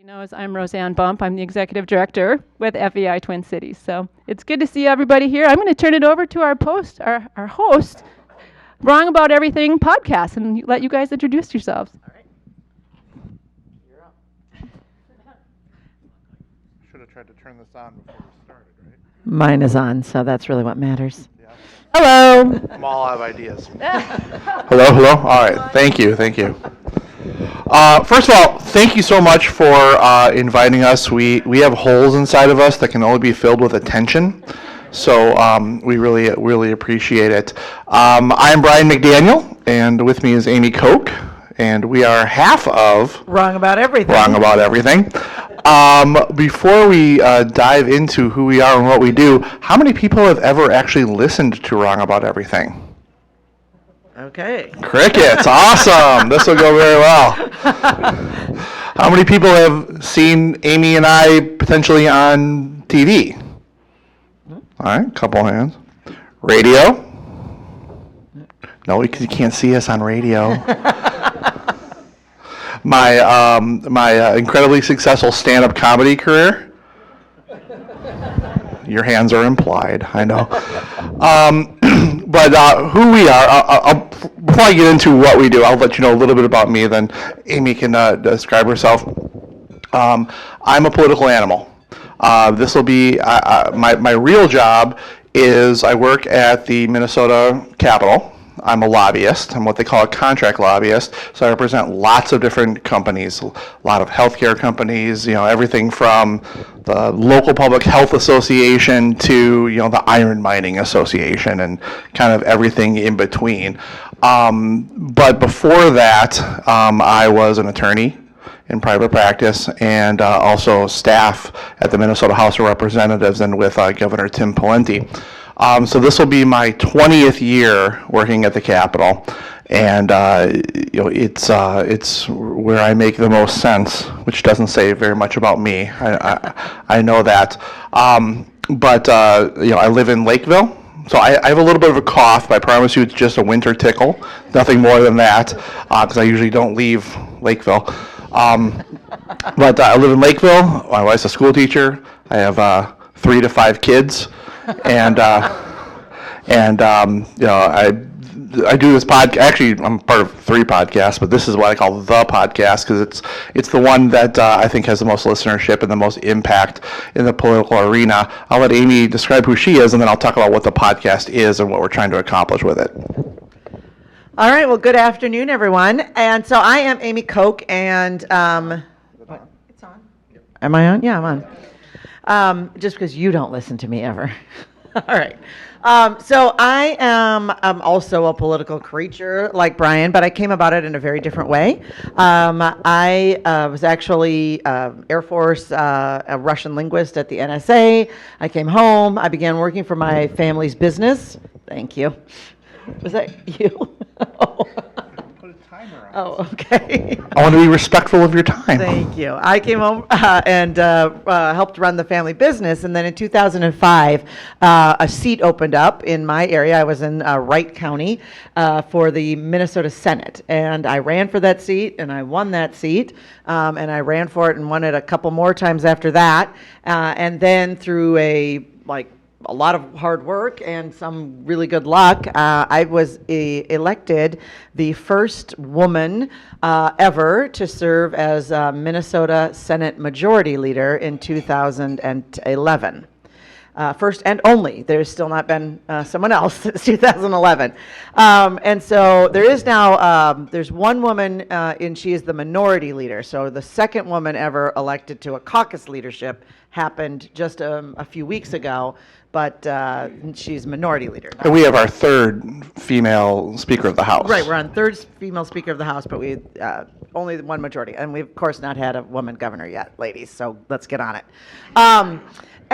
Knows I'm Roseanne Bump. I'm the executive director with FEI Twin Cities. So it's good to see everybody here. I'm going to turn it over to our host, Wrong About Everything podcast, and let you guys introduce yourselves. All right. You're up. Should have tried to turn this on before we started, right? Mine is on, so that's really what matters. Yeah. Hello. I'm all out of ideas. Hello. All right. Thank you. First of all, thank you so much for inviting us. We have holes inside of us that can only be filled with attention. So we really appreciate it. I'm Brian McDaniel, and with me is Amy Koch, and we are half of Wrong About Everything. Wrong About Everything. Before we dive into who we are and what we do, how many people have ever actually listened to Wrong About Everything? Okay. Crickets, awesome. This will go very well. How many people have seen Amy and I potentially on TV? All right, couple hands. Radio? No, because you can't see us on radio. My incredibly successful stand-up comedy career. Your hands are implied, I know. But who we are, before I get into what we do, I'll let you know a little bit about me, then Amy can describe herself. I'm a political animal. This will be, my real job is I work at the Minnesota Capitol. I'm a lobbyist. I'm what they call a contract lobbyist. So I represent lots of different companies, a lot of healthcare companies, everything from the local public health association to, the iron mining association and kind of everything in between. But before that, I was an attorney in private practice and also staff at the Minnesota House of Representatives and with Governor Tim Pawlenty. So this will be my 20th year working at the Capitol, and it's where I make the most sense, which doesn't say very much about me. I know that, but I live in Lakeville, so I have a little bit of a cough. But I promise you, it's just a winter tickle, nothing more than that, because I usually don't leave Lakeville. But I live in Lakeville. My wife's a school teacher. I have 3 to 5 kids. And I do this podcast. Actually, I'm part of 3 podcasts, but this is what I call the podcast because it's the one that I think has the most listenership and the most impact in the political arena. I'll let Amy describe who she is, and then I'll talk about what the podcast is and what we're trying to accomplish with it. All right. Well, good afternoon, everyone. And so I am Amy Koch, and it's on. Am I on? Yeah, I'm on. Just because you don't listen to me ever. All right. So I am also a political creature like Brian, but I came about it in a very different way. I was actually Air Force, a Russian linguist at the NSA. I came home. I began working for my family's business. Thank you. Was that you? Oh, okay. I want to be respectful of your time. Thank you. I came home and helped run the family business, and then in 2005, a seat opened up in my area. I was in Wright County for the Minnesota Senate, and I ran for that seat, and I won that seat, and I ran for it and won it a couple more times after that, and then through a lot of hard work and some really good luck, I was elected the first woman ever to serve as Minnesota Senate Majority Leader in 2011. First and only. There's still not been someone else since 2011. And so there is now, there's one woman, and she is the minority leader. So the second woman ever elected to a caucus leadership happened just a few weeks ago, but she's minority leader. And we have our 3rd female Speaker of the House. Right, we're on 3rd female Speaker of the House, but we only one majority. And we've, of course, not had a woman governor yet, ladies, so let's get on it.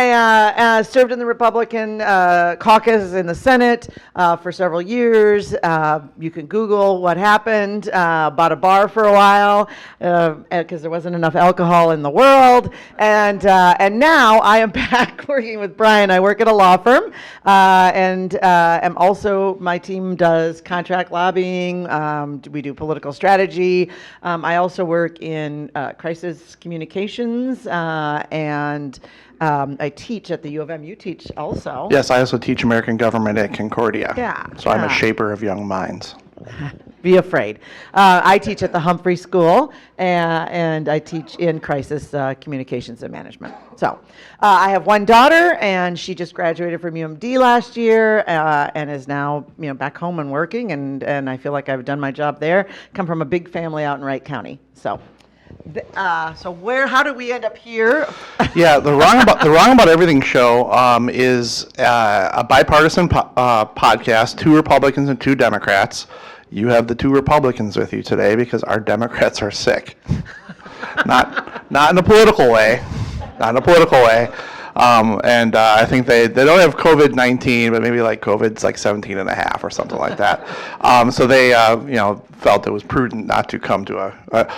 And served in the Republican caucus in the Senate for several years. You can Google what happened. Bought a bar for a while because there wasn't enough alcohol in the world. And now I am back working with Brian. I work at at a law firm, and am also, my team does contract lobbying. We do political strategy. I also work in crisis communications, and I teach at the U of M. You teach also. Yes, I also teach American government at Concordia. Yeah. So I'm a shaper of young minds. Be afraid. I teach at the Humphrey School, and I teach in crisis communications and management. So I have one daughter, and she just graduated from UMD last year, and is now back home and working, and I feel like I've done my job there. Come from a big family out in Wright County. So. How did we end up here? Yeah, the Wrong About Everything show is a bipartisan podcast, 2 Republicans and 2 Democrats. You have the 2 Republicans with you today because our Democrats are sick. not in a political way. Not in a political way. And I think they don't have COVID-19, but maybe like COVID's like 17 and a half or something like that. So they, felt it was prudent not to come to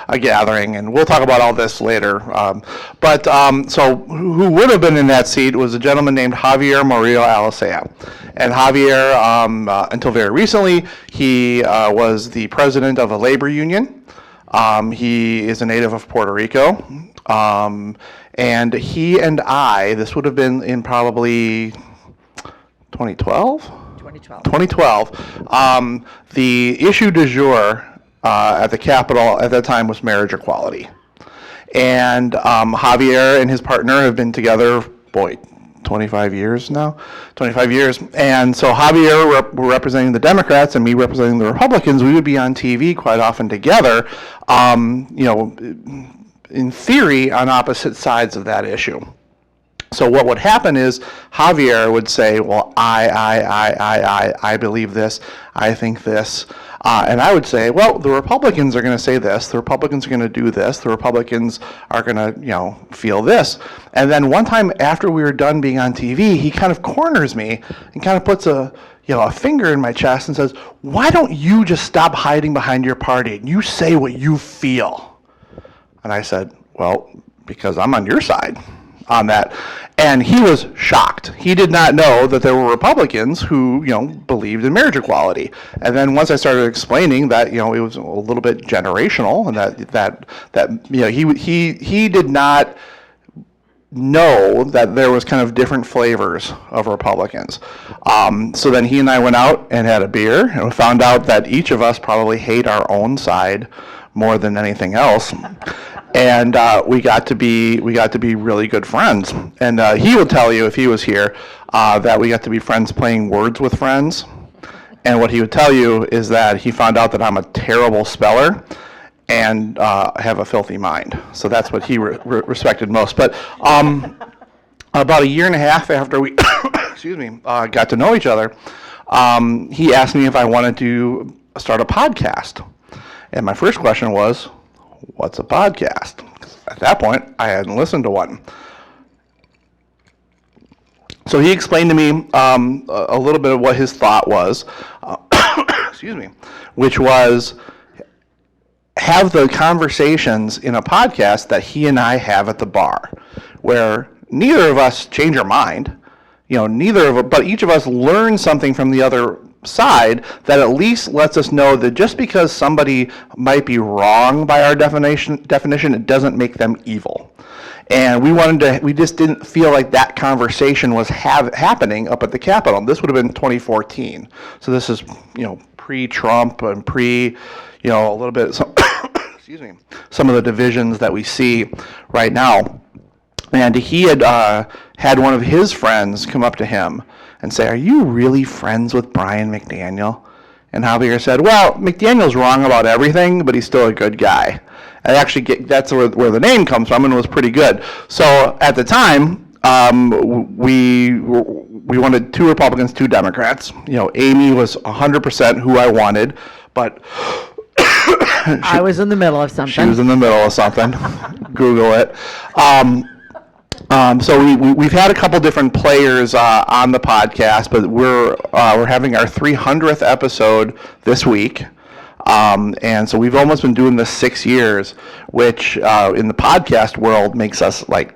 a gathering, and we'll talk about all this later. So who would have been in that seat was a gentleman named Javier Murillo Alicea. And Javier, until very recently, he was the president of a labor union. He is a native of Puerto Rico. And he and I, this would have been in probably 2012? 2012. The issue du jour at the Capitol at that time was marriage equality. And Javier and his partner have been together, 25 years now? 25 years. And so Javier were representing the Democrats and me representing the Republicans. We would be on TV quite often together, in theory, on opposite sides of that issue. So what would happen is Javier would say, well, I believe this, I think this, and I would say, well, the Republicans are going to say this, the Republicans are going to do this, the Republicans are going to, feel this. And then one time after we were done being on TV, he kind of corners me and kind of puts a finger in my chest and says, why don't you just stop hiding behind your party and you say what you feel? And I said, well, because I'm on your side on that. And he was shocked. He did not know that there were Republicans who, believed in marriage equality. And then once I started explaining that, it was a little bit generational, and that he did not know that there was kind of different flavors of Republicans. So then he and I went out and had a beer, and we found out that each of us probably hate our own side more than anything else. And we got to be really good friends. And he would tell you if he was here that we got to be friends playing words with friends. And what he would tell you is that he found out that I'm a terrible speller and have a filthy mind. So that's what he respected most. But about a year and a half after we got to know each other, he asked me if I wanted to start a podcast. And my first question was, what's a podcast? At that point, I hadn't listened to one. So he explained to me a little bit of what his thought was, which was have the conversations in a podcast that he and I have at the bar, where neither of us change our mind, but each of us learn something from the other side that at least lets us know that just because somebody might be wrong by our definition, it doesn't make them evil. And we just didn't feel like that conversation was happening up at the Capitol. This would have been 2014. So this is, pre-Trump and a little bit, some of the divisions that we see right now. And he had had one of his friends come up to him and say, are you really friends with Brian McDaniel? And Javier said, well, McDaniel's wrong about everything, but he's still a good guy. And actually, that's where the name comes from, and it was pretty good. So at the time, we wanted 2 Republicans, 2 Democrats. Amy was 100% who I wanted, but I was in the middle of something. She was in the middle of something. Google it. So we've had a couple different players on the podcast, but we're having our 300th episode this week. And so we've almost been doing this 6 years, which in the podcast world makes us like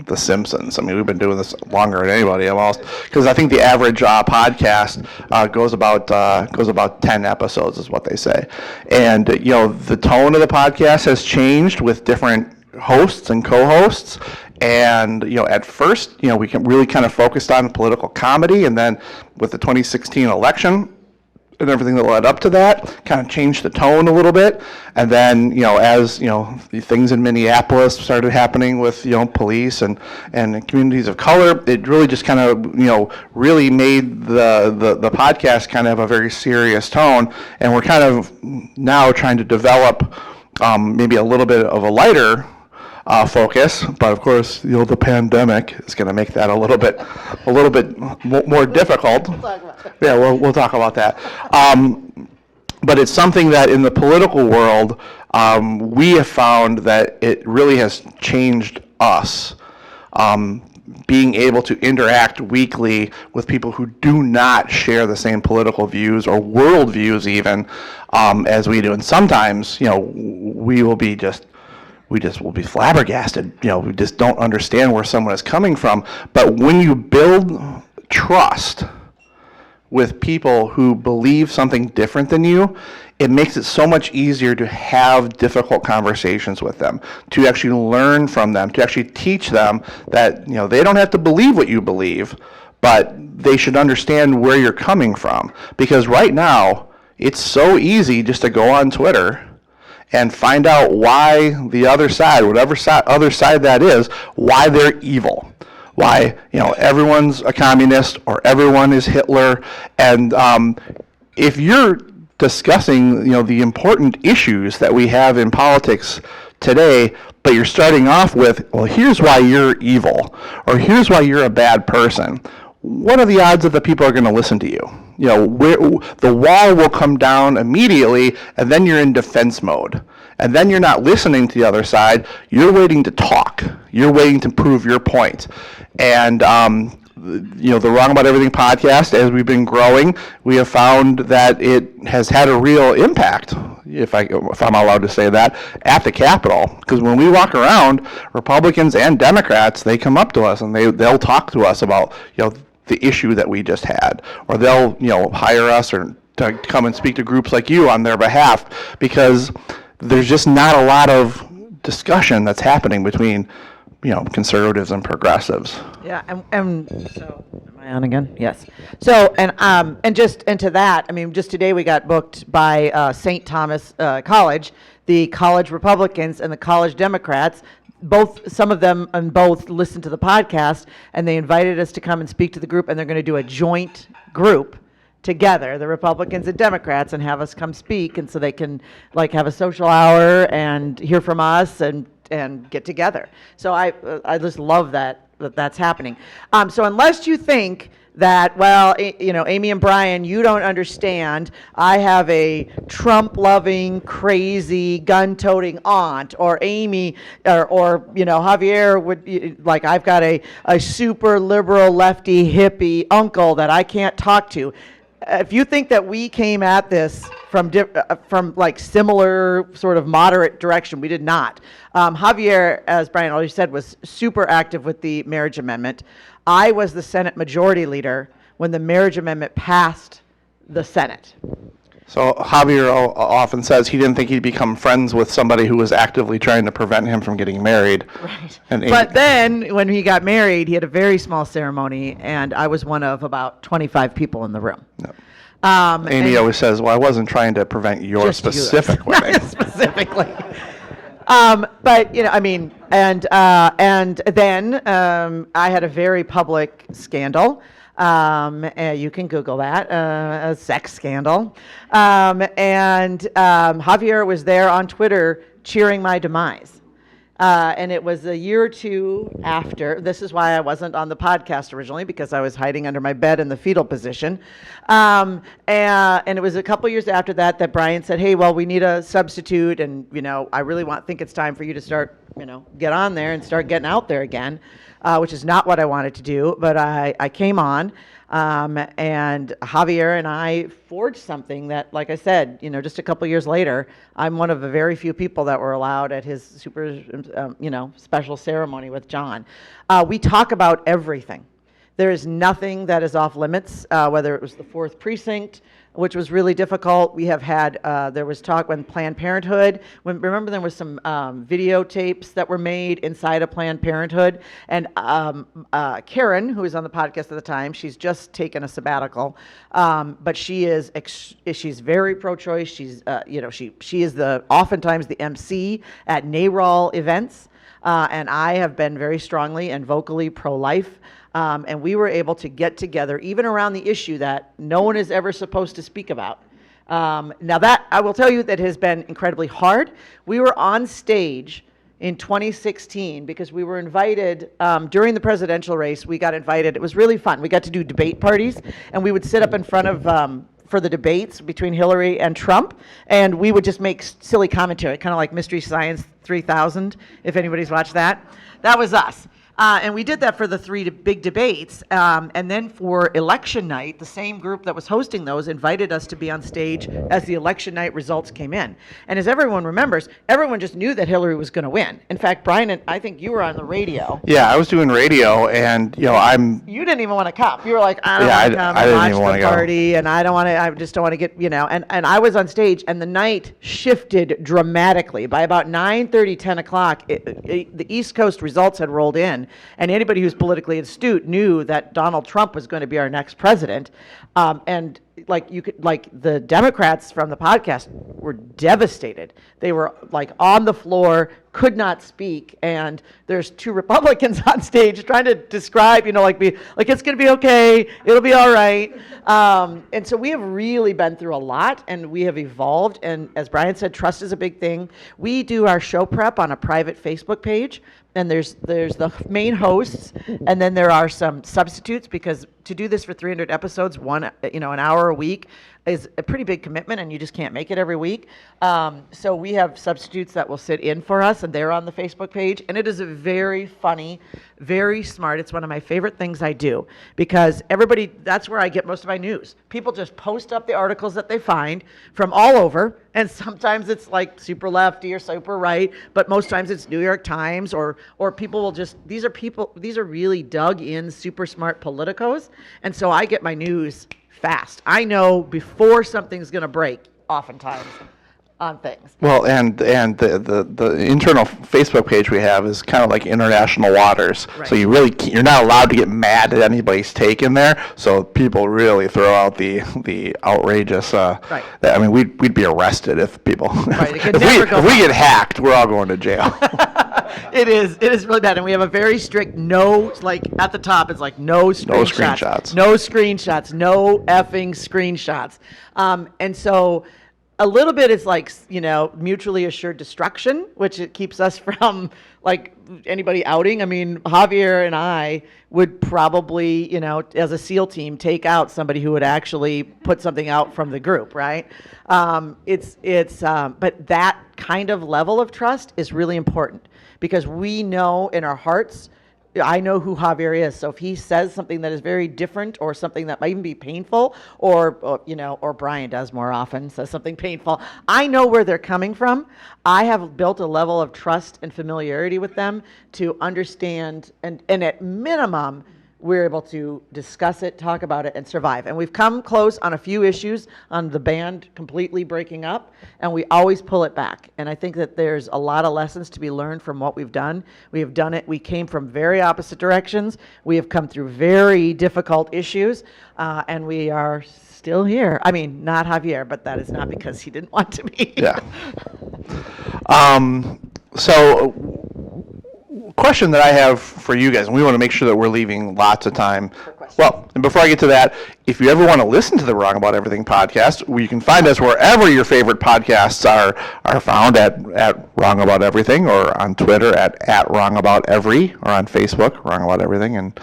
The Simpsons. I mean, we've been doing this longer than anybody almost, because I think the average podcast goes about 10 episodes is what they say. And the tone of the podcast has changed with different hosts and co-hosts. And at first, we can really kind of focused on political comedy, and then with the 2016 election and everything that led up to that, kind of changed the tone a little bit. And then, as the things in Minneapolis started happening with police and communities of color, it really just kind of really made the podcast kind of a very serious tone. And we're kind of now trying to develop maybe a little bit of a lighter focus, but of course, the pandemic is going to make that a little bit more difficult. We'll talk about that. Yeah, we'll talk about that. But it's something that in the political world, we have found that it really has changed us. Being able to interact weekly with people who do not share the same political views or world views even as we do. And sometimes, we will be we will be flabbergasted. We just don't understand where someone is coming from. But when you build trust with people who believe something different than you, it makes it so much easier to have difficult conversations with them, to actually learn from them, to actually teach them that they don't have to believe what you believe, but they should understand where you're coming from. Because right now, it's so easy just to go on Twitter and find out why the other side, whatever other side that is, why they're evil. Why, everyone's a communist or everyone is Hitler. And if you're discussing, the important issues that we have in politics today, but you're starting off with, well, here's why you're evil, or here's why you're a bad person, what are the odds that the people are going to listen to you? The wall will come down immediately, and then you're in defense mode. And then you're not listening to the other side. You're waiting to talk. You're waiting to prove your point. And the Wrong About Everything podcast, as we've been growing, we have found that it has had a real impact, if I'm allowed to say that, at the Capitol. Because when we walk around, Republicans and Democrats, they come up to us and they'll talk to us about the issue that we just had, or they'll hire us or to come and speak to groups like you on their behalf, because there's just not a lot of discussion that's happening between conservatives and progressives. Yeah, and so am I on again? Yes. So and to that, I mean, just today we got booked by St. Thomas College, the college Republicans and the college Democrats. Some of them listen to the podcast, and they invited us to come and speak to the group, and they're going to do a joint group together, the Republicans and Democrats, and have us come speak, and so they can have a social hour and hear from us and get together. So I just love that's happening. So unless you think that, well, Amy and Brian, you don't understand, I have a Trump-loving, crazy, gun-toting aunt, or Amy, or Javier would, I've got a super liberal, lefty, hippie uncle that I can't talk to. If you think that we came at this from similar sort of moderate direction, we did not. Javier, as Brian already said, was super active with the marriage amendment. I was the Senate Majority Leader when the marriage amendment passed the Senate. So Javier often says he didn't think he'd become friends with somebody who was actively trying to prevent him from getting married. Right. But then when he got married, he had a very small ceremony, and I was one of about 25 people in the room. No. Amy always says, well, I wasn't trying to prevent your specific wedding. Specifically. But, and then I had a very public scandal. You can Google that, a sex scandal. And Javier was there on Twitter cheering my demise. And it was a year or two after. This is why I wasn't on the podcast originally, because I was hiding under my bed in the fetal position. And it was a couple years after that Brian said, hey, well, we need a substitute. And, I really think it's time for you to start, get on there and start getting out there again, which is not what I wanted to do. But I came on. And Javier and I forged something that, like I said, just a couple years later, I'm one of the very few people that were allowed at his super, special ceremony with John. We talk about everything. There is nothing that is off limits, whether it was the 4th Precinct, which was really difficult. We have had, there was talk when Planned Parenthood, remember there was some videotapes that were made inside of Planned Parenthood, and Karen, who was on the podcast at the time, she's just taken a sabbatical, but she's very pro-choice. She's, she is oftentimes the MC at NARAL events, and I have been very strongly and vocally pro-life. And we were able to get together, even around the issue that no one is ever supposed to speak about. Now that, I will tell you, that has been incredibly hard. We were on stage in 2016 because we were invited, during the presidential race, we got invited. It was really fun. We got to do debate parties, and we would sit up in front of, for the debates between Hillary and Trump, and we would just make silly commentary, kind of like Mystery Science 3000, if anybody's watched that. That was us. And we did that for the 3 big debates. And then for election night, the same group that was hosting those invited us to be on stage as the election night results came in. And as everyone remembers, everyone just knew that Hillary was going to win. In fact, Brian, and I think you were on the radio. Yeah, I was doing radio, and You didn't even want to come. You were like, I don't want to come and watch the party, and I just don't want to get, And I was on stage, and the night shifted dramatically. By about 9:30, 10 o'clock, the East Coast results had rolled in. And anybody who's politically astute knew that Donald Trump was going to be our next president. And the Democrats from the podcast were devastated. They were on the floor, could not speak, and there's 2 Republicans on stage trying to describe, it's going to be okay, it'll be all right. And so we have really been through a lot, and we have evolved. And as Brian said, trust is a big thing. We do our show prep on a private Facebook page. And there's the main hosts, and then there are some substitutes, because to do this for 300 episodes, an hour a week, is a pretty big commitment, and you just can't make it every week. So we have substitutes that will sit in for us, and they're on the Facebook page. And it is a very funny, very smart. It's one of my favorite things I do, because that's where I get most of my news. People just post up the articles that they find from all over, and sometimes it's super lefty or super right, but most times it's New York Times, or people will these are really dug in, super smart politicos, and so I get my news fast. I know before something's going to break, oftentimes, on things. Well, and the internal Facebook page we have is kind of like international waters. Right. So you're not allowed to get mad at anybody's take in there. So people really throw out the outrageous. Right. We'd be arrested if people. Right. If we get hacked, we're all going to jail. It is really bad, and we have a very strict at the top it's no screenshots, no effing screenshots, and so. A little bit is mutually assured destruction, which it keeps us from anybody outing. Javier and I would probably, as a SEAL team, take out somebody who would actually put something out from the group, right? But that kind of level of trust is really important, because we know in our hearts, I know who Javier is, so if he says something that is very different, or something that might even be painful, or Brian does more often, says something painful, I know where they're coming from. I have built a level of trust and familiarity with them to understand, and at minimum, we're able to discuss it, talk about it, and survive. And we've come close on a few issues, on the band completely breaking up, and we always pull it back. And I think that there's a lot of lessons to be learned from what we've done. We have done it. We came from very opposite directions. We have come through very difficult issues, and we are still here. Not Javier, but that is not because he didn't want to be. Yeah. So question that I have for you guys, and we want to make sure that we're leaving lots of time. Well, and before I get to that, if you ever want to listen to the Wrong About Everything podcast, you can find us wherever your favorite podcasts are found at Wrong About Everything, or on Twitter at Wrong About Every, or on Facebook, Wrong About Everything, and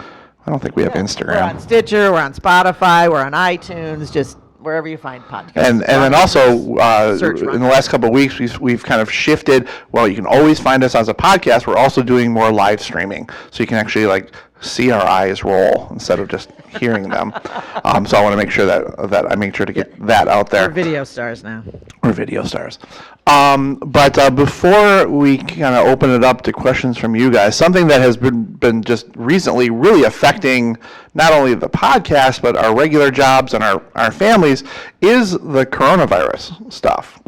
I don't think we have Instagram. We're on Stitcher, we're on Spotify, we're on iTunes, just wherever you find podcasts. And then also, in the last couple of weeks, we've kind of shifted. Well, you can always find us as a podcast. We're also doing more live streaming. So you can actually see our eyes roll instead of just hearing them. So I want to make sure that I make sure to get that out there. We're video stars now. We're video stars. But before we kind of open it up to questions from you guys, something that has been just recently really affecting not only the podcast, but our regular jobs and our families is the coronavirus stuff.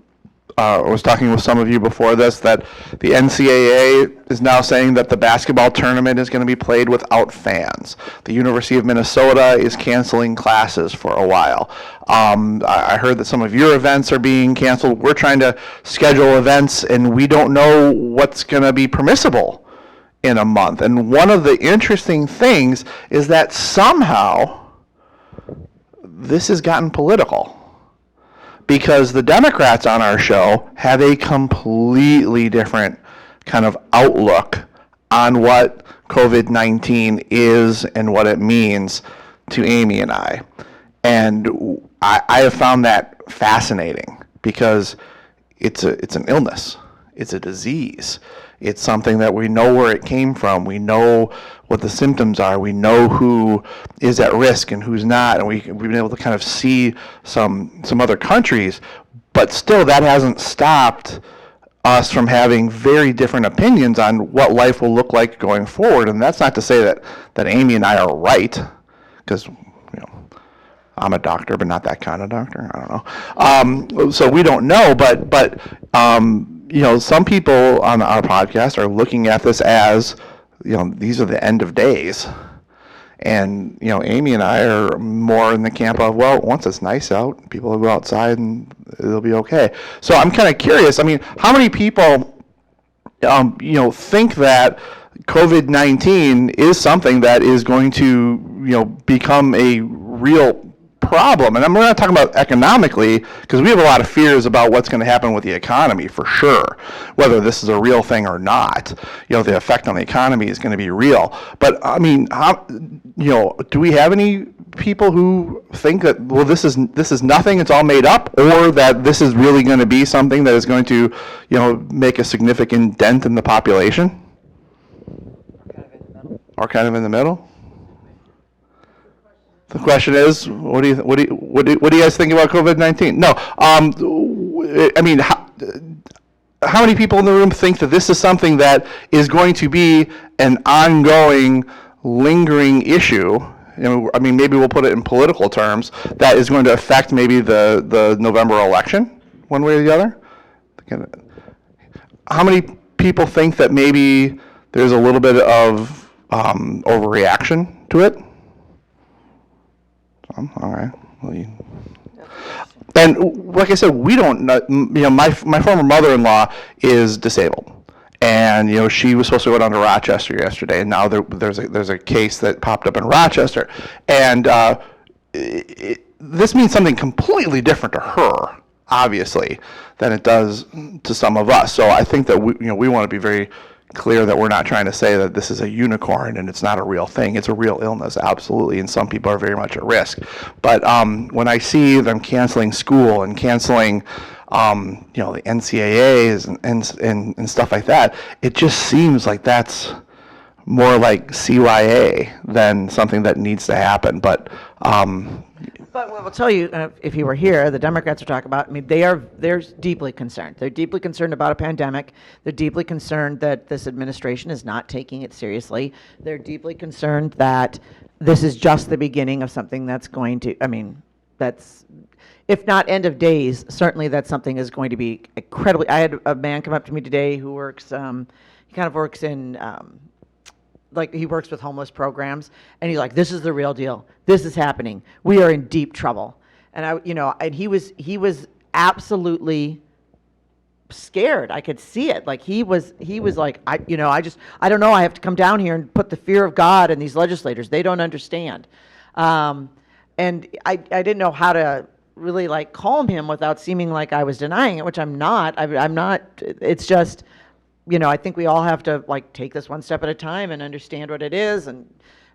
I was talking with some of you before this that the NCAA is now saying that the basketball tournament is going to be played without fans. The University of Minnesota is canceling classes for a while. I heard that some of your events are being canceled. We're trying to schedule events, and we don't know what's going to be permissible in a month. And one of the interesting things is that somehow this has gotten political. Because the Democrats on our show have a completely different kind of outlook on what COVID-19 is and what it means to Amy and I. And I have found that fascinating because it's an illness. It's a disease. It's something that we know where it came from. We know what the symptoms are. We know who is at risk and who's not. And we've been able to kind of see some other countries. But still, that hasn't stopped us from having very different opinions on what life will look like going forward. And that's not to say that Amy and I are right, because I'm a doctor, but not that kind of doctor. I don't know. So we don't know, but some people on our podcast are looking at this as, these are the end of days. And, Amy and I are more in the camp of, well, once it's nice out, people will go outside and it'll be okay. So I'm kind of curious. I mean, how many people, think that COVID-19 is something that is going to, become a real problem? And we're not talking about economically, because we have a lot of fears about what's going to happen with the economy for sure, whether this is a real thing or not. The effect on the economy is going to be real. But I mean, do we have any people who think that, well, this is nothing, it's all made up, or that this is really going to be something that is going to, make a significant dent in the population? Or kind of in the middle? The question is, what do you guys think about COVID-19? No, I mean, how many people in the room think that this is something that is going to be an ongoing, lingering issue? I mean, maybe we'll put it in political terms, that is going to affect maybe the November election, one way or the other? How many people think that maybe there's a little bit of overreaction to it? All right. Well, and like I said, we don't know. My former mother-in-law is disabled, and she was supposed to go down to Rochester yesterday, and now there's a case that popped up in Rochester, and this means something completely different to her, obviously, than it does to some of us. So I think that we want to be very clear that we're not trying to say that this is a unicorn and it's not a real thing. It's a real illness, absolutely, and some people are very much at risk. But when I see them canceling school and canceling, the NCAAs and stuff like that, it just seems like that's more like CYA than something that needs to happen. But But I will tell you, if you were here, the Democrats are talking about, I mean, they're deeply concerned. They're deeply concerned about a pandemic. They're deeply concerned that this administration is not taking it seriously. They're deeply concerned that this is just the beginning of something that's going to, that's, if not end of days, certainly that something is going to be incredibly, I had a man come up to me today who works, he kind of works in, he works with homeless programs, and he's like, this is the real deal. This is happening. We are in deep trouble. And and he was absolutely scared. I could see it. Like he was like, I don't know. I have to come down here and put the fear of God in these legislators. They don't understand. And I didn't know how to really calm him without seeming like I was denying it, which I'm not. I'm not. It's just, I think we all have to take this one step at a time and understand what it is. And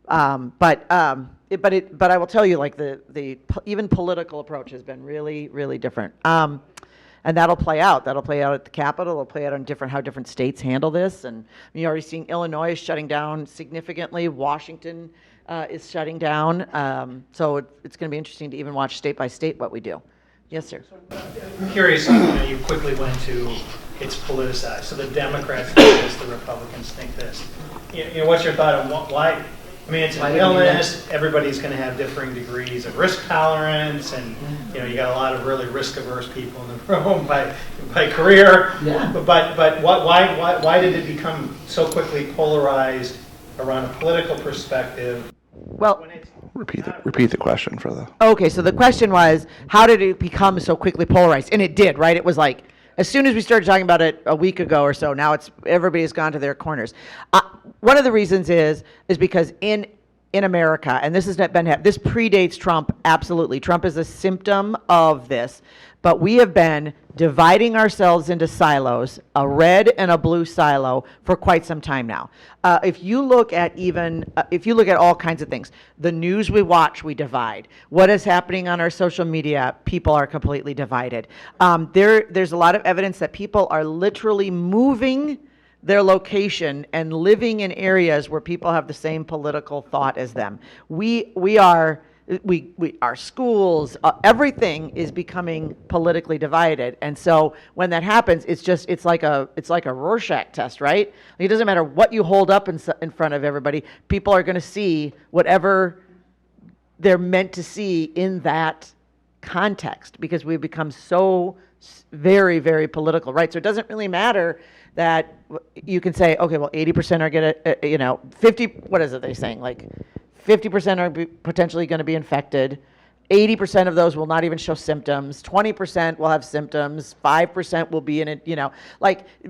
but I will tell you, the even political approach has been really, really different. And that'll play out. That'll play out at the Capitol. It'll play out on how different states handle this. And you're already seeing Illinois is shutting down significantly. Washington is shutting down. So it's going to be interesting to even watch state by state what we do. Yes, sir. I'm curious, you quickly went to it's politicized. So the Democrats think this, the Republicans think this. What's your thought on why? I mean, it's an illness. Everybody's going to have differing degrees of risk tolerance, and you got a lot of really risk-averse people in the room by career. Yeah. But why did it become so quickly polarized around a political perspective? Well, Repeat the question for the. okay, so the question was, how did it become so quickly polarized? And it did, right? It was like, as soon as we started talking about it a week ago or so, now everybody's gone to their corners. One of the reasons is because in America, and this has been this predates Trump, absolutely. Trump is a symptom of this, but we have been dividing ourselves into silos, a red and a blue silo, for quite some time now. If you look at all kinds of things, the news we watch, we divide. What is happening on our social media, people are completely divided. There's a lot of evidence that people are literally moving their location and living in areas where people have the same political thought as them. Our schools, everything is becoming politically divided, and so when that happens, it's like a Rorschach test, right? It doesn't matter what you hold up in front of everybody; people are going to see whatever they're meant to see in that context, because we've become so very, very political, right? So it doesn't really matter that you can say, okay, well, 80% are going to, 50. What is it they're saying? Like 50% are potentially going to be infected. 80% of those will not even show symptoms. 20% will have symptoms. 5% will be in it,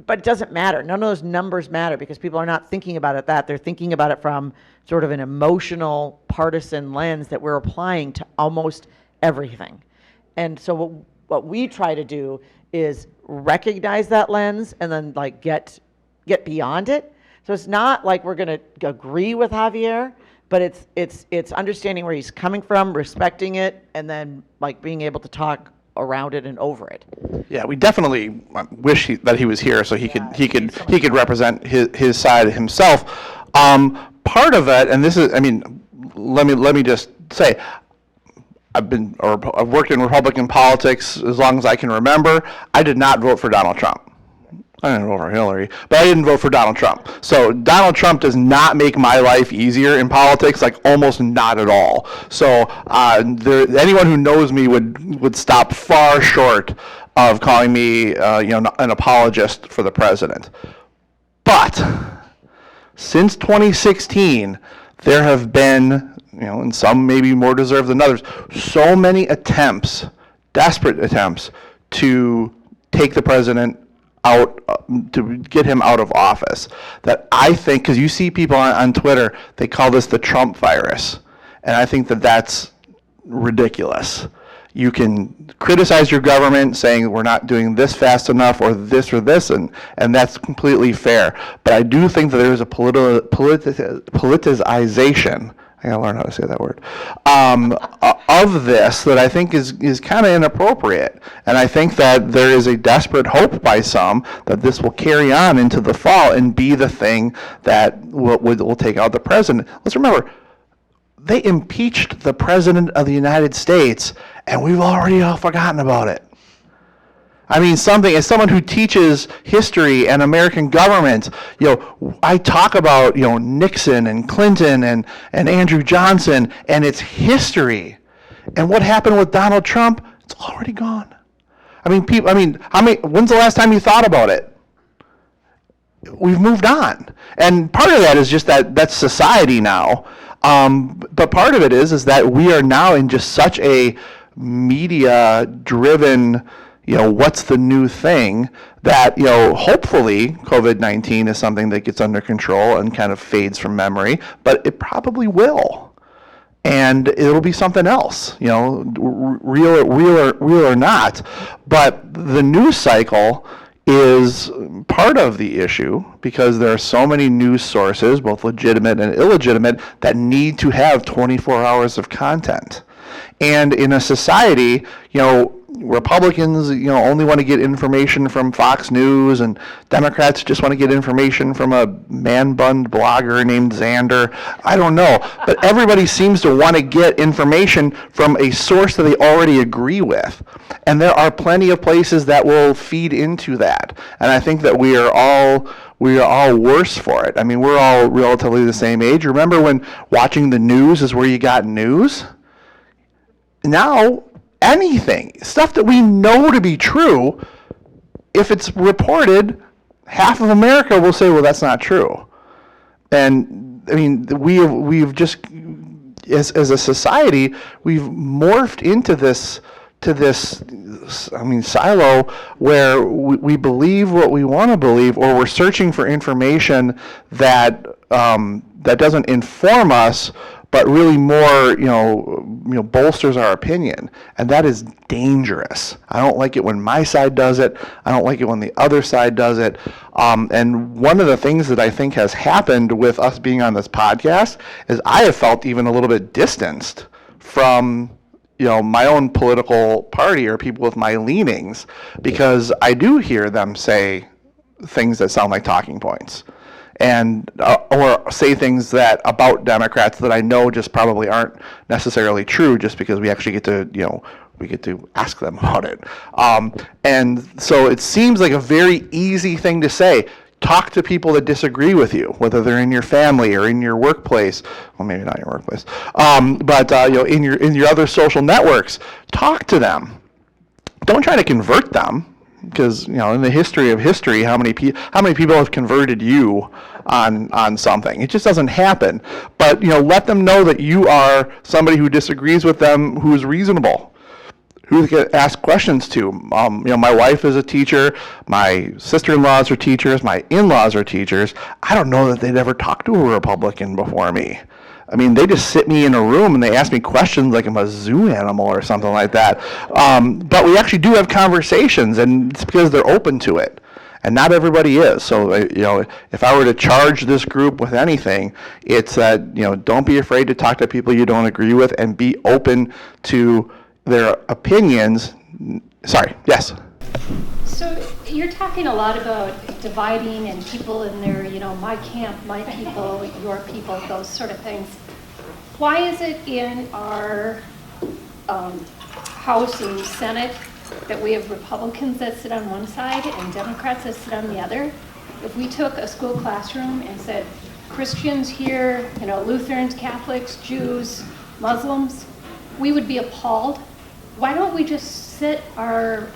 but it doesn't matter. None of those numbers matter because people are not thinking about it that. They're thinking about it from sort of an emotional, partisan lens that we're applying to almost everything. And so what we try to do is recognize that lens and then get beyond it. So it's not like we're going to agree with Javier, but it's understanding where he's coming from, respecting it, and then being able to talk around it and over it. Yeah, we definitely wish that he was here so he could represent his side himself. Part of it, and this is, let me just say, I've worked in Republican politics as long as I can remember. I did not vote for Donald Trump. I didn't vote for Hillary, but I didn't vote for Donald Trump. So Donald Trump does not make my life easier in politics, almost not at all. So anyone who knows me would stop far short of calling me, an apologist for the president. But since 2016, there have been, and some maybe more deserved than others, so many attempts, desperate attempts, to take the president out, to get him out of office, that I think, because you see people on Twitter, they call this the Trump virus, and I think that that's ridiculous. You can criticize your government saying we're not doing this fast enough or this, and that's completely fair. But I do think that there is a politicization, I gotta learn how to say that word, of this that I think is kind of inappropriate. And I think that there is a desperate hope by some that this will carry on into the fall and be the thing that will take out the president. Let's remember, they impeached the president of the United States, and we've already all forgotten about it. As someone who teaches history and American government, I talk about, Nixon and Clinton and Andrew Johnson, and it's history. And what happened with Donald Trump? It's already gone. When's the last time you thought about it? We've moved on. And part of that is just that's society now. But part of it is that we are now in just such a media-driven, what's the new thing, that, hopefully COVID-19 is something that gets under control and kind of fades from memory, but it probably will. And it'll be something else, real or not. But the news cycle is part of the issue because there are so many news sources, both legitimate and illegitimate, that need to have 24 hours of content. And in a society, Republicans, only want to get information from Fox News, and Democrats just want to get information from a man-bunned blogger named Xander. I don't know, but everybody seems to want to get information from a source that they already agree with, and there are plenty of places that will feed into that. And I think that we are all worse for it. I mean, we're all relatively the same age. Remember when watching the news is where you got news? Now, anything, stuff that we know to be true, if it's reported, half of America will say, well, that's not true. And I mean, we've just, as a society, we've morphed into this silo where we believe what we want to believe, or we're searching for information that doesn't inform us, but really more, bolsters our opinion, and that is dangerous. I don't like it when my side does it. I don't like it when the other side does it. And one of the things that I think has happened with us being on this podcast is I have felt even a little bit distanced from my own political party or people with my leanings, because I do hear them say things that sound like talking points, and or say things that about Democrats that I know just probably aren't necessarily true, just because we actually get to ask them about it. And so it seems like a very easy thing to say. Talk to people that disagree with you, whether they're in your family or in your workplace. Well, maybe not your workplace, but in your other social networks. Talk to them. Don't try to convert them, because in the history of history, how many people have converted you on something? It just doesn't happen. But let them know that you are somebody who disagrees with them, who is reasonable, who they can ask questions to. My wife is a teacher, my sister-in-laws are teachers, my in-laws are teachers. I don't know that they'd ever talked to a Republican before me. I mean, they just sit me in a room and they ask me questions like I'm a zoo animal or something like that. But we actually do have conversations, and it's because they're open to it. And not everybody is. So, if I were to charge this group with anything, it's that, don't be afraid to talk to people you don't agree with, and be open to their opinions. Sorry, yes? So you're talking a lot about dividing and people in their, my camp, my people, your people, those sort of things. Why is it in our House and Senate that we have Republicans that sit on one side and Democrats that sit on the other? If we took a school classroom and said, Christians here, Lutherans, Catholics, Jews, Muslims, we would be appalled. Why don't we just sit our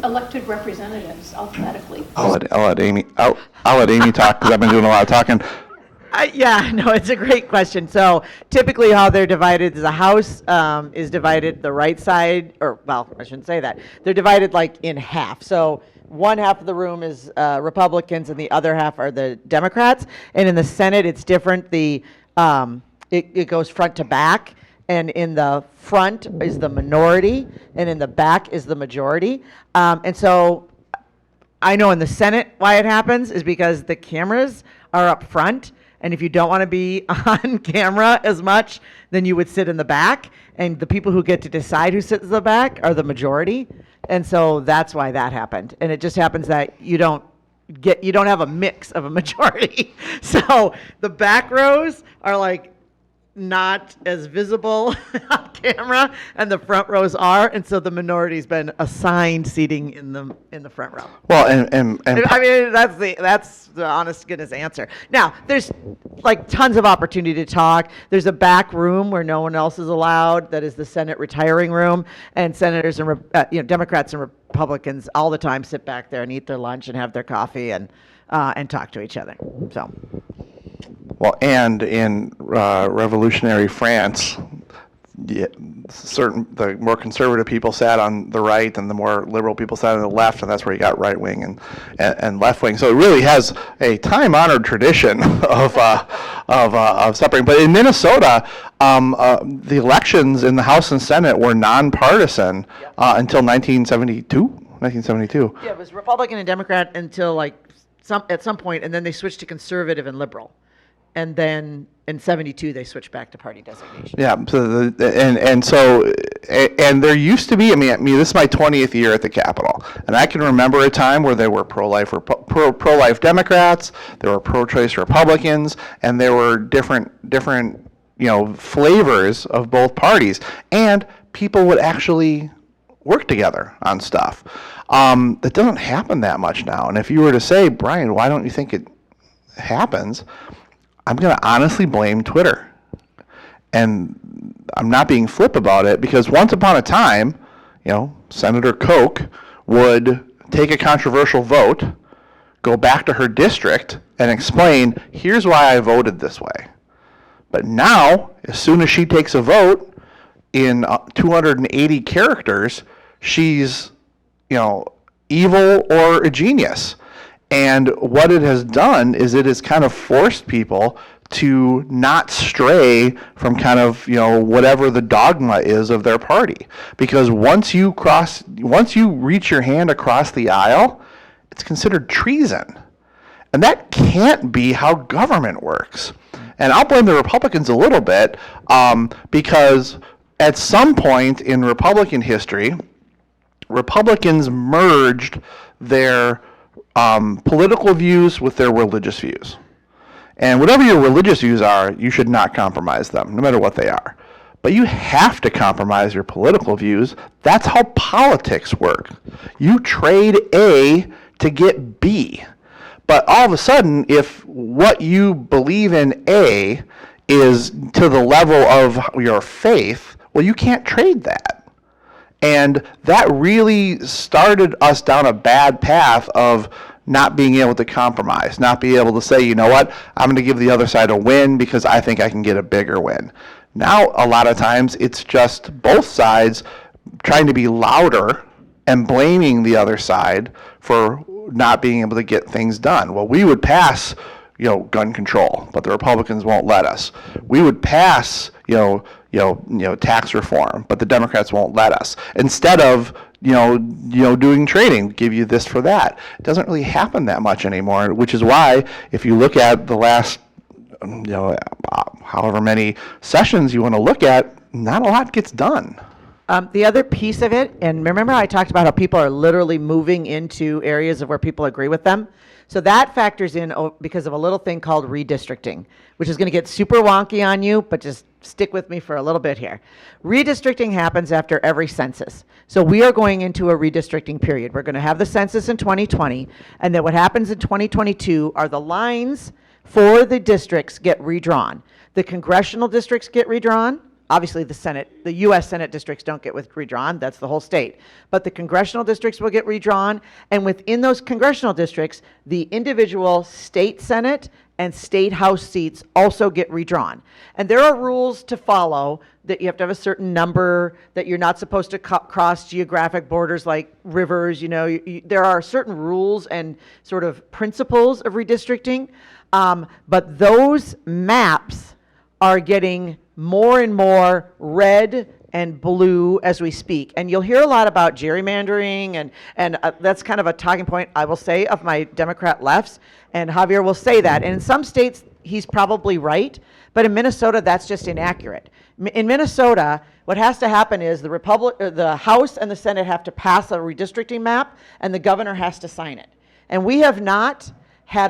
elected representatives alphabetically? I'll let Amy talk, because I've been doing a lot of talking. It's a great question. So typically how they're divided is the House is divided, the right side, I shouldn't say that. They're divided like in half. So one half of the room is Republicans and the other half are the Democrats. And in the Senate, it's different. It goes front to back. And in the front is the minority, and in the back is the majority. And so I know in the Senate why it happens is because the cameras are up front, and if you don't want to be on camera as much, then you would sit in the back, and the people who get to decide who sits in the back are the majority. And so that's why that happened. And it just happens that you don't have a mix of a majority. So the back rows are like not as visible on camera, and the front rows are, and so the minority's been assigned seating in the front row. Well, and I mean, that's the honest goodness answer. Now, there's like tons of opportunity to talk. There's a back room where no one else is allowed. That is the Senate retiring room, and senators and Democrats and Republicans all the time sit back there and eat their lunch and have their coffee and talk to each other. So. Well, and in revolutionary France, the more conservative people sat on the right, and the more liberal people sat on the left, and that's where you got right wing and left wing. So it really has a time-honored tradition of separating. But in Minnesota, the elections in the House and Senate were nonpartisan until 1972. 1972. Yeah, it was Republican and Democrat until at some point, and then they switched to conservative and liberal. And then in 72, they switched back to party designation. Yeah, so and there used to be, I mean, this is my 20th year at the Capitol, and I can remember a time where there were pro-life Democrats, there were pro-choice Republicans, and there were different flavors of both parties, and people would actually work together on stuff. That doesn't happen that much now. And if you were to say, Brian, why don't you think it happens? I'm going to honestly blame Twitter. And I'm not being flip about it, because once upon a time, Senator Koch would take a controversial vote, go back to her district, and explain, here's why I voted this way. But now, as soon as she takes a vote in 280 characters, she's, evil or a genius. And what it has done is it has kind of forced people to not stray from kind of, whatever the dogma is of their party. Because once you reach your hand across the aisle, it's considered treason. And that can't be how government works. And I'll blame the Republicans a little bit, because at some point in Republican history, Republicans merged their political views with their religious views. And whatever your religious views are, you should not compromise them, no matter what they are. But you have to compromise your political views. That's how politics work. You trade A to get B. But all of a sudden, if what you believe in A is to the level of your faith, well, you can't trade that. And that really started us down a bad path of not being able to compromise, not being able to say, you know what, I'm going to give the other side a win because I think I can get a bigger win. Now, a lot of times, it's just both sides trying to be louder and blaming the other side for not being able to get things done. Well, we would pass, gun control, but the Republicans won't let us. We would pass, tax reform, but the Democrats won't let us. Instead of, doing trading, give you this for that. It doesn't really happen that much anymore, which is why if you look at the last, however many sessions you want to look at, not a lot gets done. The other piece of it, and remember I talked about how people are literally moving into areas of where people agree with them. So that factors in because of a little thing called redistricting, which is going to get super wonky on you, but just stick with me for a little bit here. Redistricting happens after every census. So we are going into a redistricting period. We're going to have the census in 2020, and then what happens in 2022 are the lines for the districts get redrawn. The congressional districts get redrawn. Obviously, the U.S. Senate districts don't get redrawn. That's the whole state. But the congressional districts will get redrawn. And within those congressional districts, the individual state Senate and state House seats also get redrawn. And there are rules to follow that you have to have a certain number, that you're not supposed to cross geographic borders like rivers. There are certain rules and sort of principles of redistricting. But those maps are getting more and more red and blue as we speak. And you'll hear a lot about gerrymandering, and that's kind of a talking point, I will say, of my Democrat lefts, and Javier will say that. And in some states, he's probably right, but in Minnesota, that's just inaccurate. In Minnesota, what has to happen is the House and the Senate have to pass a redistricting map, and the governor has to sign it. And we have not had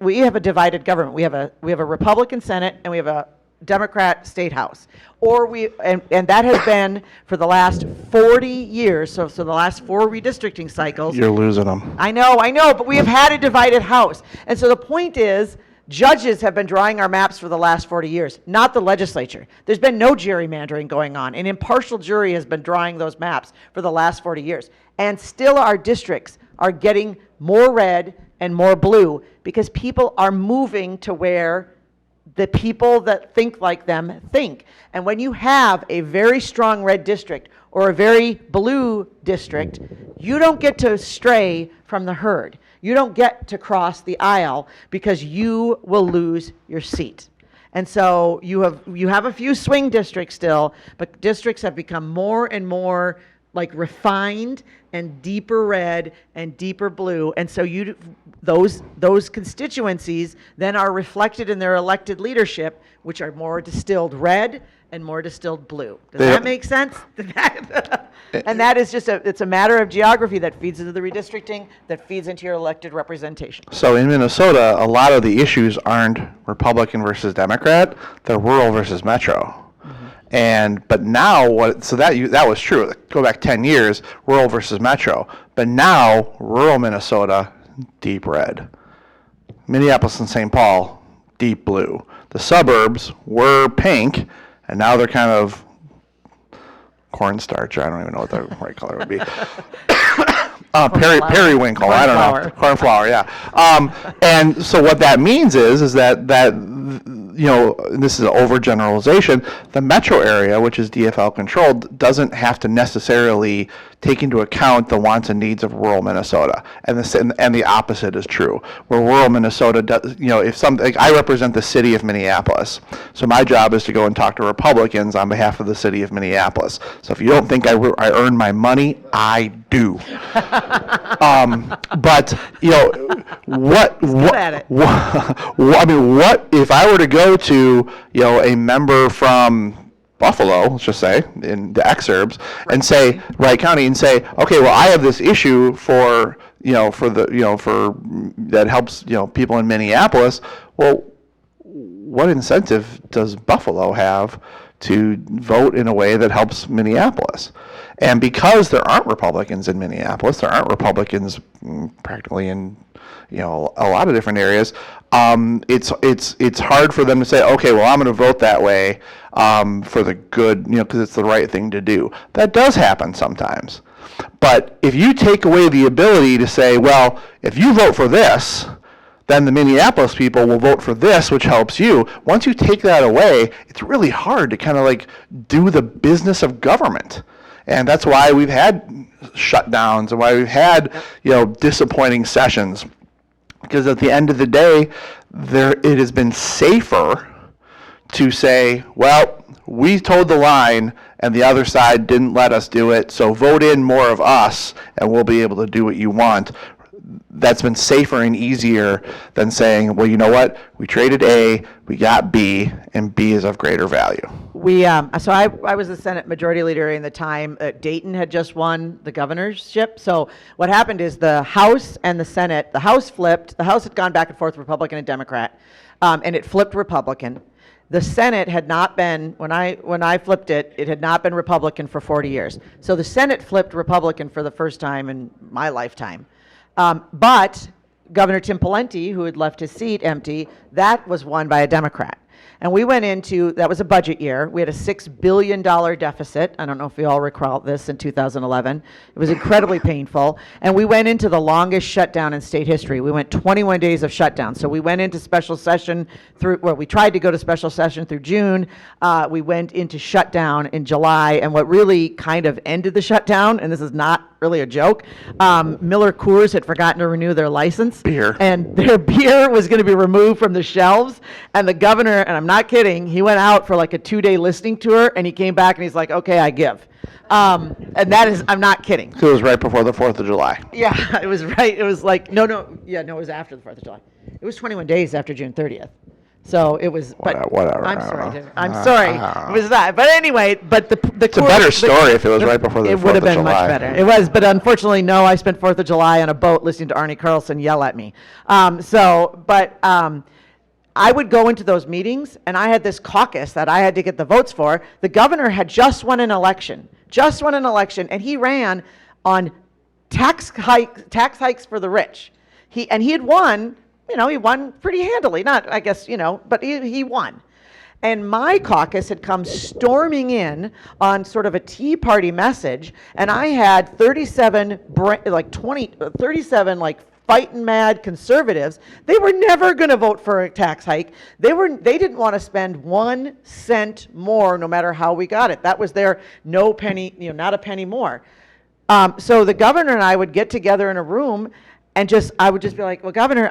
we have a divided government. We have a Republican Senate, and we have a Democrat state house, and that has been for the last 40 years. So the last 4 redistricting cycles. You're losing them. I know, but we have had a divided house, and so the point is, judges have been drawing our maps for the last 40 years, not the legislature. There's been no gerrymandering going on. An impartial jury has been drawing those maps for the last 40 years, and still our districts are getting more red and more blue because people are moving to where the people that think like them think. And when you have a very strong red district or a very blue district, you don't get to stray from the herd. You don't get to cross the aisle because you will lose your seat. And so you have a few swing districts still, but districts have become more and more like refined and deeper red and deeper blue. And so those constituencies then are reflected in their elected leadership, which are more distilled red and more distilled blue. Does that make sense? And that is it's a matter of geography that feeds into the redistricting, that feeds into your elected representation. So in Minnesota, a lot of the issues aren't Republican versus Democrat; they're rural versus metro. But now that was true. Go back 10 years, rural versus metro. But now rural Minnesota, deep red. Minneapolis and St. Paul, deep blue. The suburbs were pink, and now they're kind of cornstarch. I don't even know what the right color would be. Periwinkle. I don't know. Cornflower. Yeah. And so what that means is that this is an overgeneralization. The metro area, which is DFL controlled, doesn't have to necessarily take into account the wants and needs of rural Minnesota, and the opposite is true. Where rural Minnesota does, I represent the city of Minneapolis, so my job is to go and talk to Republicans on behalf of the city of Minneapolis. So if you don't think I earn my money, I do. But what if I were to go to a member from Buffalo, let's just say, in the exurbs, and say, Wright County, and say, okay, well, I have this issue for that helps, people in Minneapolis. Well, what incentive does Buffalo have to vote in a way that helps Minneapolis? And because there aren't Republicans in Minneapolis, there aren't Republicans practically in a lot of different areas. It's hard for them to say, okay, well, I'm going to vote that way for the good, because it's the right thing to do. That does happen sometimes. But if you take away the ability to say, well, if you vote for this, then the Minneapolis people will vote for this, which helps you. Once you take that away, it's really hard to kind of do the business of government. And that's why we've had shutdowns and why we've had, disappointing sessions. Because at the end of the day, it has been safer to say, well, we toed the line and the other side didn't let us do it, so vote in more of us and we'll be able to do what you want. That's been safer and easier than saying, well, you know what, we traded A, we got B, and B is of greater value. So I was the Senate Majority Leader in the time Dayton had just won the governorship. So what happened is the House and the Senate, the House flipped. The House had gone back and forth, Republican and Democrat, and it flipped Republican. The Senate had not been, when I flipped it, it had not been Republican for 40 years. So the Senate flipped Republican for the first time in my lifetime. But Governor Tim Pawlenty, who had left his seat empty, that was won by a Democrat. And we went into, that was a budget year. We had a $6 billion deficit. I don't know if you all recall this in 2011. It was incredibly painful. And we went into the longest shutdown in state history. We went 21 days of shutdown. So we went into special session we tried to go to special session through June. We went into shutdown in July. And what really kind of ended the shutdown, and this is not really a joke, Miller Coors had forgotten to renew their license. Beer. And their beer was going to be removed from the shelves. And the governor, and I'm not kidding, he went out for like a 2-day listening tour, and he came back and he's like, okay, I give. And that is, I'm not kidding. So it was right before the 4th of July. Yeah, it was right. It was like, no, it was after the 4th of July. It was 21 days after June 30th. So it was, but whatever. I'm sorry. It was that. But anyway, but it's a better story if it was right before the 4th of July. It would have been much better. It was, but unfortunately, no, I spent 4th of July on a boat listening to Arnie Carlson yell at me. I would go into those meetings, and I had this caucus that I had to get the votes for. The governor had just won an election, and he ran on tax hikes for the rich. He had won, he won pretty handily, not, I guess, but he won. And my caucus had come storming in on sort of a Tea Party message, and I had 37 fighting mad conservatives. They were never going to vote for a tax hike. They didn't want to spend 1 cent more, no matter how we got it. That was their no penny, not a penny more. So the governor and I would get together in a room, and I would just be like, well, Governor,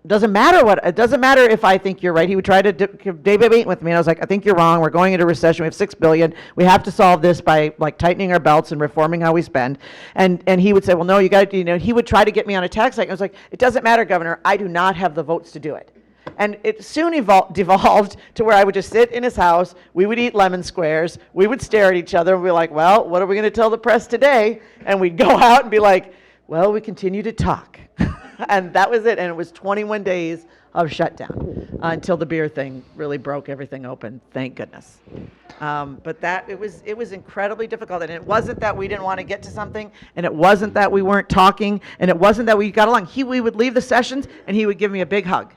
doesn't matter what, it doesn't matter if I think you're right. He would try to debate with me, and I was like, I think you're wrong. We're going into recession. We have $6 billion. We have to solve this by like tightening our belts and reforming how we spend. And he would say, well, no, you got to, he would try to get me on a tax hike. I was like, it doesn't matter, Governor. I do not have the votes to do it. And it soon devolved to where I would just sit in his house. We would eat lemon squares. We would stare at each other and be like, well, what are we going to tell the press today? And we'd go out and be like, well, we continue to talk. And that was it. And it was 21 days of shutdown until the beer thing really broke everything open. Thank goodness. But it was incredibly difficult. And it wasn't that we didn't want to get to something, and it wasn't that we weren't talking, and it wasn't that we got along. We would leave the sessions, and he would give me a big hug.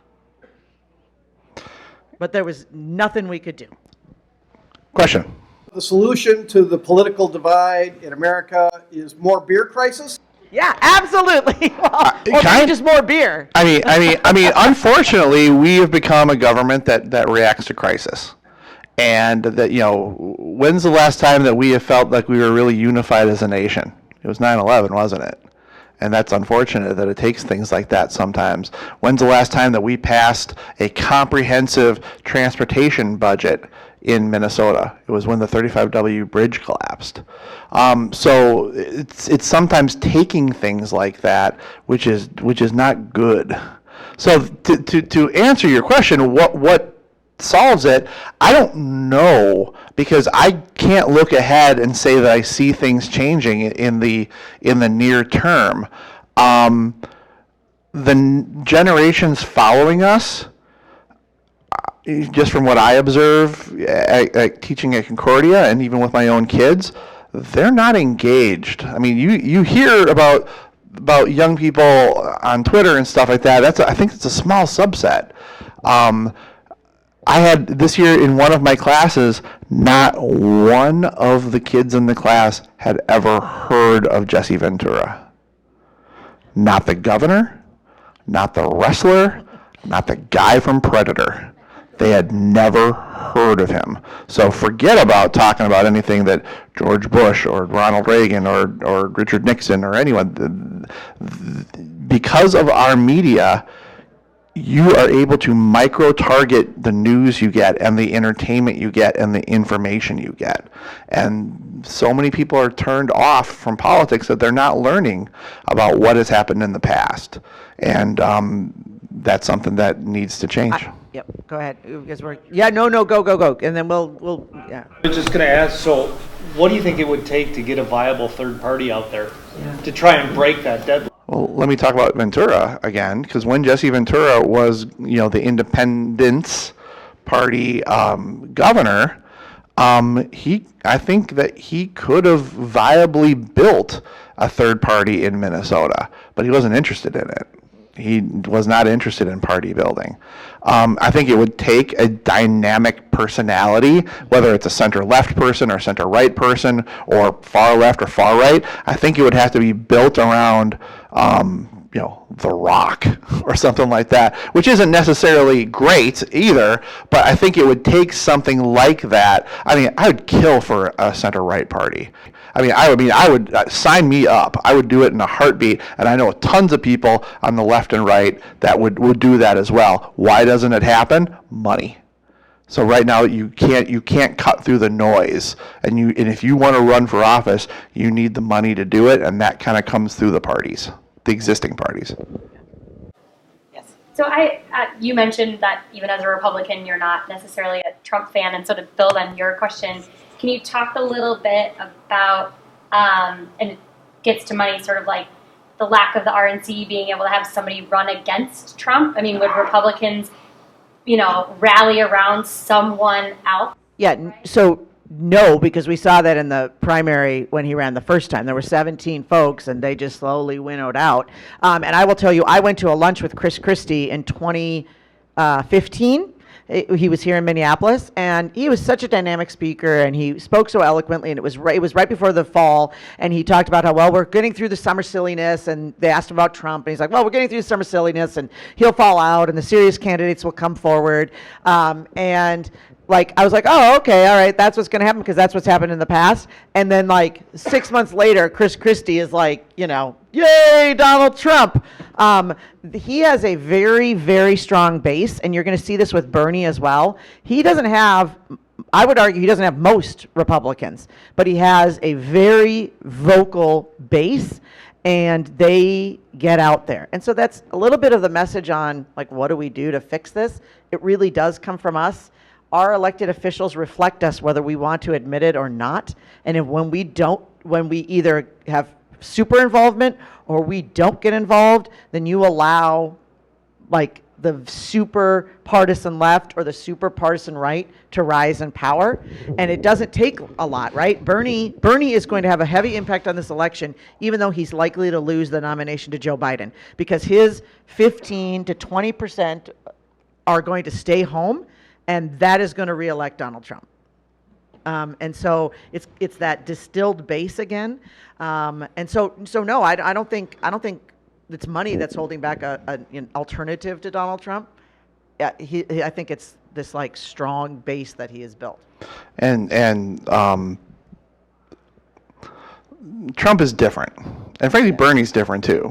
But there was nothing we could do. Question. The solution to the political divide in America is more beer crisis? Yeah, absolutely. Or maybe just more beer. I mean, unfortunately, we have become a government that reacts to crisis. And that, when's the last time that we have felt like we were really unified as a nation? It was 9/11, wasn't it? And that's unfortunate that it takes things like that sometimes. When's the last time that we passed a comprehensive transportation budget in Minnesota? It was when the 35W bridge collapsed. So it's sometimes taking things like that, which is not good. So to answer your question, what solves it, I don't know, because I can't look ahead and say that I see things changing in the near term. The generations following us, just from what I observe at teaching at Concordia and even with my own kids, they're not engaged. I mean, you hear about young people on Twitter and stuff like that. I think it's a small subset. I had this year in one of my classes, not one of the kids in the class had ever heard of Jesse Ventura. Not the governor, not the wrestler, not the guy from Predator. They had never heard of him. So forget about talking about anything that George Bush or Ronald Reagan or Richard Nixon or anyone. Because of our media, you are able to micro-target the news you get and the entertainment you get and the information you get. And so many people are turned off from politics that they're not learning about what has happened in the past. And that's something that needs to change. Yep, go ahead. Because go. And then we'll. I was just going to ask, so what do you think it would take to get a viable third party out there to try and break that deadline? Well, let me talk about Ventura again, because when Jesse Ventura was, the Independence Party governor, I think that he could have viably built a third party in Minnesota, but he wasn't interested in it. He was not interested in party building. I think it would take a dynamic personality, whether it's a center-left person or center-right person or far-left or far-right. I think it would have to be built around, The Rock or something like that, which isn't necessarily great either, but I think it would take something like that. I mean, I would kill for a center-right party. I would sign me up. I would do it in a heartbeat, and I know tons of people on the left and right that would do that as well. Why doesn't it happen? Money. So right now you can't cut through the noise, and if you want to run for office, you need the money to do it, and that kind of comes through the parties, the existing parties. So you mentioned that even as a Republican, you're not necessarily a Trump fan, and so to build on your question, can you talk a little bit about, and it gets to money, sort of like the lack of the RNC being able to have somebody run against Trump? I mean, would Republicans, rally around someone else? Yeah, so no, because we saw that in the primary when he ran the first time. There were 17 folks, and they just slowly winnowed out. And I will tell you, I went to a lunch with Chris Christie in 2015. He was here in Minneapolis, and he was such a dynamic speaker, and he spoke so eloquently, and it was right before the fall, and he talked about how, well, we're getting through the summer silliness, and they asked him about Trump, and he's like, well, we're getting through the summer silliness, and he'll fall out, and the serious candidates will come forward. And like, I was like, oh, okay, all right, that's what's going to happen because that's what's happened in the past. And then, like, 6 months later, Chris Christie is like, yay, Donald Trump. He has a very, very strong base, and you're going to see this with Bernie as well. He doesn't have, I would argue, he doesn't have most Republicans, but he has a very vocal base, and they get out there. And so that's a little bit of the message on, like, what do we do to fix this? It really does come from us. Our elected officials reflect us whether we want to admit it or not. And when we either have super involvement or we don't get involved, then you allow, like, the super partisan left or the super partisan right to rise in power. And it doesn't take a lot, right? Bernie is going to have a heavy impact on this election, even though he's likely to lose the nomination to Joe Biden, because his 15 to 20% are going to stay home, and that is going to reelect Donald Trump. And so it's that distilled base again. And so no, I don't think it's money that's holding back an alternative to Donald Trump. I think it's this, like, strong base that he has built. And Trump is different, and frankly, Bernie's different too.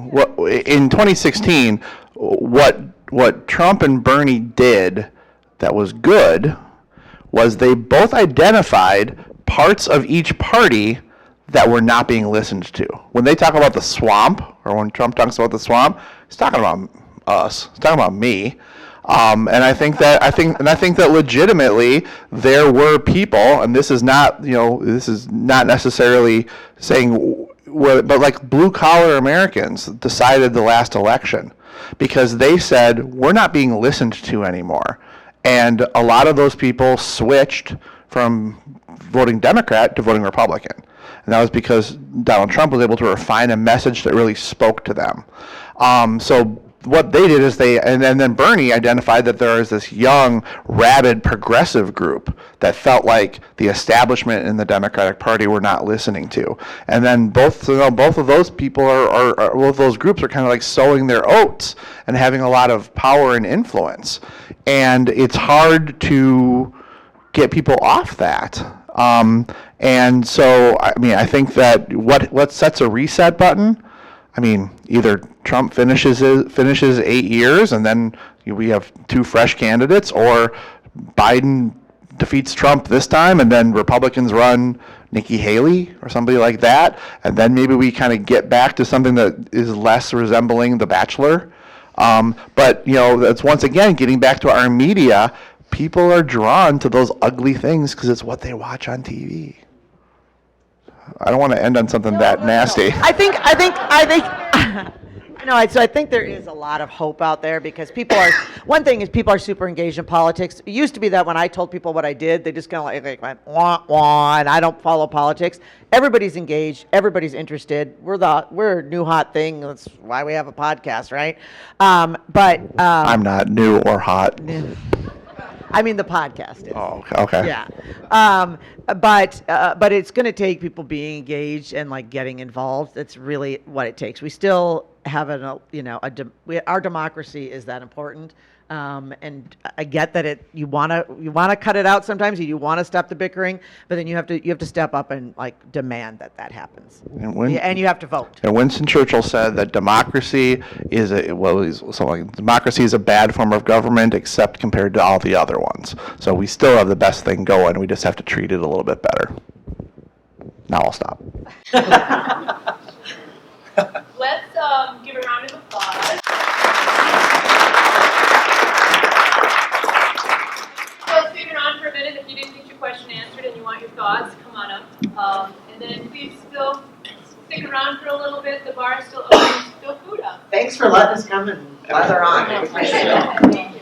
In 2016, what Trump and Bernie did that was good was they both identified parts of each party that were not being listened to. When they talk about the swamp, or when Trump talks about the swamp, he's talking about us. He's talking about me. And I think that legitimately there were people, and this is not necessarily saying, but like blue collar Americans decided the last election because they said we're not being listened to anymore. And a lot of those people switched from voting Democrat to voting Republican. And that was because Donald Trump was able to refine a message that really spoke to them. So what they did is and then Bernie identified that there was this young, rabid, progressive group that felt like the establishment in the Democratic Party were not listening to. And then both of those people both of those groups are kind of like sowing their oats and having a lot of power and influence. And it's hard to get people off that. And so, I mean, I think that what sets a reset button, I mean, either Trump finishes 8 years and then we have 2 fresh candidates, or Biden defeats Trump this time and then Republicans run Nikki Haley or somebody like that, and then maybe we kind of get back to something that is less resembling The Bachelor. But, that's once again getting back to our media. People are drawn to those ugly things because it's what they watch on TV. I don't want to end on something nasty. I think so I think there is a lot of hope out there because one thing is people are super engaged in politics. It used to be that when I told people what I did, they just kind of like went, wah, wah, and I don't follow politics. Everybody's engaged. Everybody's interested. We're a new hot thing. That's why we have a podcast, right? I'm not new or hot. I mean, the podcast is. Oh, okay. Yeah. But it's going to take people being engaged and, like, getting involved. That's really what it takes. We still have our democracy is that important. And I get that you want to cut it out sometimes. You want to stop the bickering, but then you have to step up and, like, demand that happens. And you have to vote. And Winston Churchill said that democracy is democracy is a bad form of government except compared to all the other ones. So we still have the best thing going. We just have to treat it a little bit better. Now I'll stop. Let's give a round of applause. So stick around for a minute if you didn't get your question answered and you want your thoughts, come on up. And then please still stick around for a little bit. The bar is still open, still food up. Thanks for letting us come and blather on. Thank you.